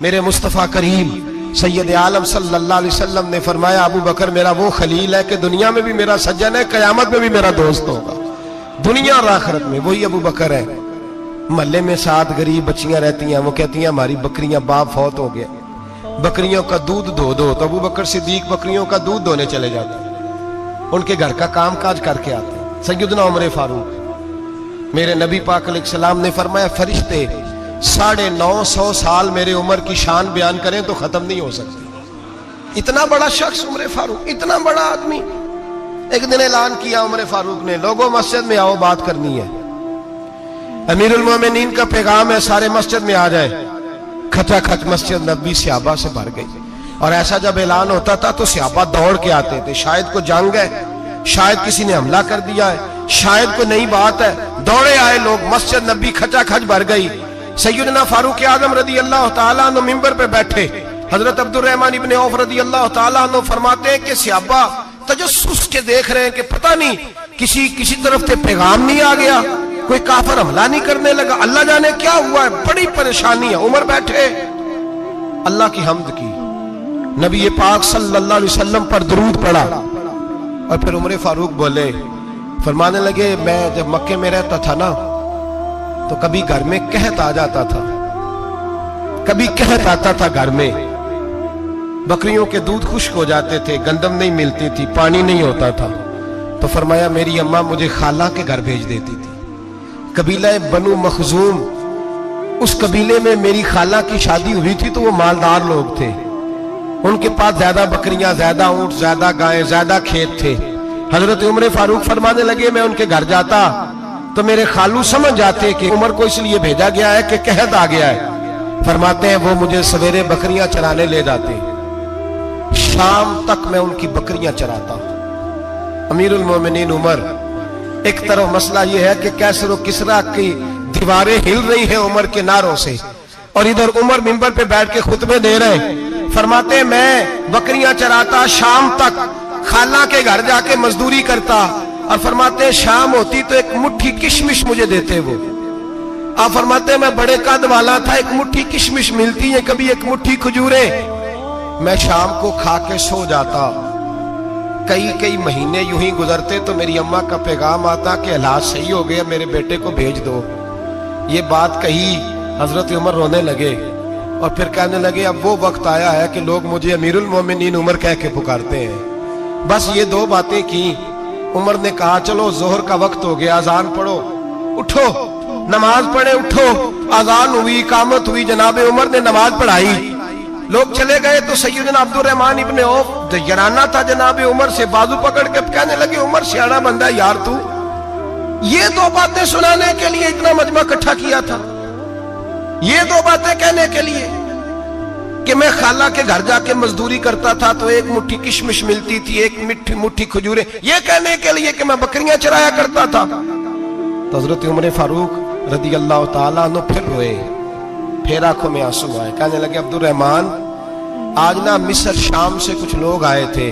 मेरे मुस्तफ़ा करीम सैयद आलम सल्लल्लाहु अलैहि वसल्लम ने फरमाया अबू बकर मेरा वो खलील है कि दुनिया में भी मेरा सज्जन है, कयामत में भी मेरा दोस्त होगा, दुनिया और आखिरत में वही अबू बकर है। महल्ले में 7 गरीब बच्चियां रहती हैं, वो कहती हैं हमारी बकरियां, बाप फौत हो गया, बकरियों का दूध धो दो। तो अबू बकर सिद्दीक बकरियों का दूध धोने चले जाते हैं, उनके घर का काम काज करके आते हैं। सैयदना उमर फारूक, मेरे नबी पाक अलैहिस्सलाम ने फरमाया फरिश्ते 950 साल मेरे उम्र की शान बयान करें तो खत्म नहीं हो सकती। इतना बड़ा शख्स उमर फारूक, इतना बड़ा आदमी। एक दिन ऐलान किया उमर फारूक ने, लोगों मस्जिद में आओ, बात करनी है। अमीरुल मोमिनीन का पैगाम है, सारे मस्जिद में आ जाए। खचाखच मस्जिद नबी सहाबा से भर गई। और ऐसा जब ऐलान होता था तो सहाबा दौड़ के आते थे, शायद को जंग है, शायद किसी ने हमला कर दिया है, शायद कोई नई बात है। दौड़े आए लोग, मस्जिद नबी खचाखच भर गई। सैयदना फारूक आजम रदी अल्लाह तआला अन्हु मिंबर पे बैठे। हजरत अब्दुर्रहमान इब्ने औफ रदी अल्लाह तआला अन्हु फरमाते हैं कि सहाबा तजस्सुस के देख रहे हैं कि पता नहीं किसी तरफ से पैगाम नहीं आ गया, कोई काफिर हमला नहीं करने लगा, अल्लाह जाने क्या हुआ है, बड़ी परेशानी है। उमर बैठे, अल्लाह की हम्द की, नबी पाक सल्लल्लाहु अलैहि वसल्लम पर दुरूद पढ़ा और फिर उमर फारूक बोले, फरमाने लगे मैं जब मक्के में रहता था ना तो कभी घर में कहत आ जाता था, कभी कहत आता था घर में, बकरियों के दूध खुश्क हो जाते थे, गंदम नहीं मिलती थी, पानी नहीं होता था। तो फरमाया मेरी अम्मा मुझे खाला के घर भेज देती थी। कबीला बनु मखजूम, उस कबीले में मेरी खाला की शादी हुई थी तो वो मालदार लोग थे, उनके पास ज्यादा बकरियां, ज्यादा ऊंट, ज्यादा गायें, ज्यादा खेत थे। हजरत उमर फारूक फरमाने लगे मैं उनके घर जाता तो मेरे खालू समझ जाते कि उमर को इसलिए भेजा गया है कि कहत आ गया है। फरमाते हैं वो मुझे सवेरे बकरियां चराने ले जाते, शाम तक मैं उनकी बकरियां चराता। अमीरुल मोमिनीन उमर, एक तरफ मसला यह है कि कैसर व किसरा की दीवारें हिल रही है उमर के नारों से, और इधर उमर मिंबर पे बैठ के खुतबे दे रहे हैं। फरमाते मैं बकरियां चराता, शाम तक खाला के घर जाके मजदूरी करता, और फरमाते शाम होती तो एक मुट्ठी किशमिश मुझे देते वो। आप फरमाते मैं बड़े कद वाला था, एक मुट्ठी किशमिश मिलती है, कभी एक मुट्ठी खजूरे, मैं शाम को खा के सो जाता। कई महीने यूं ही गुजरते तो मेरी अम्मा का पैगाम आता कि हालात सही हो गया, मेरे बेटे को भेज दो। ये बात कही, हजरत उमर रोने लगे और फिर कहने लगे अब वो वक्त आया है कि लोग मुझे अमीरुल मोमिनीन उमर कह के पुकारते हैं। बस ये 2 बातें की। उमर ने कहा चलो जोहर का वक्त हो गया, अजान पढ़ो, उठो नमाज पढ़े, उठो। अजान हुई, इकामत हुई, जनाबे उमर ने नमाज पढ़ाई, लोग चले गए तो सैयदना अब्दुर्रहमान इब्ने औफ यराना था जनाबे उमर से, बाजू पकड़ के कहने लगे उमर सियाना बंदा है यार तू, ये 2 बातें सुनाने के लिए इतना मजमा इकट्ठा किया था, ये 2 बातें कहने के लिए कि मैं खाला के घर जाके मजदूरी करता था तो एक मुट्ठी किशमिश मिलती थी, एक मुट्ठी खजूरे, ये कहने के लिए कि मैं बकरियां चराया करता था। तो हजरत उमर फारूक रदी अल्लाह तआला अन्हु फिर रोए, फिर आंखों में आंसू आए। कहने लगे अब्दुर्रहमान आज ना मिस्र शाम से कुछ लोग आए थे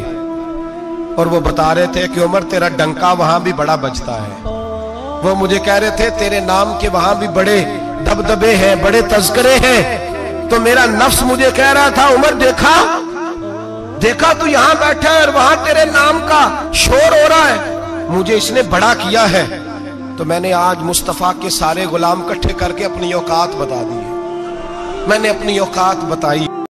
और वो बता रहे थे कि उमर तेरा डंका वहां भी बड़ा बजता है। वो मुझे कह रहे थे तेरे नाम के वहां भी बड़े दबदबे हैं, बड़े तज़किरे हैं। तो मेरा नफ्स मुझे कह रहा था उमर देखा तू यहाँ बैठा है और वहां तेरे नाम का शोर हो रहा है, मुझे इसने बड़ा किया है। तो मैंने आज मुस्तफा के सारे गुलाम इकट्ठे करके अपनी औकात बता दी है, मैंने अपनी औकात बताई।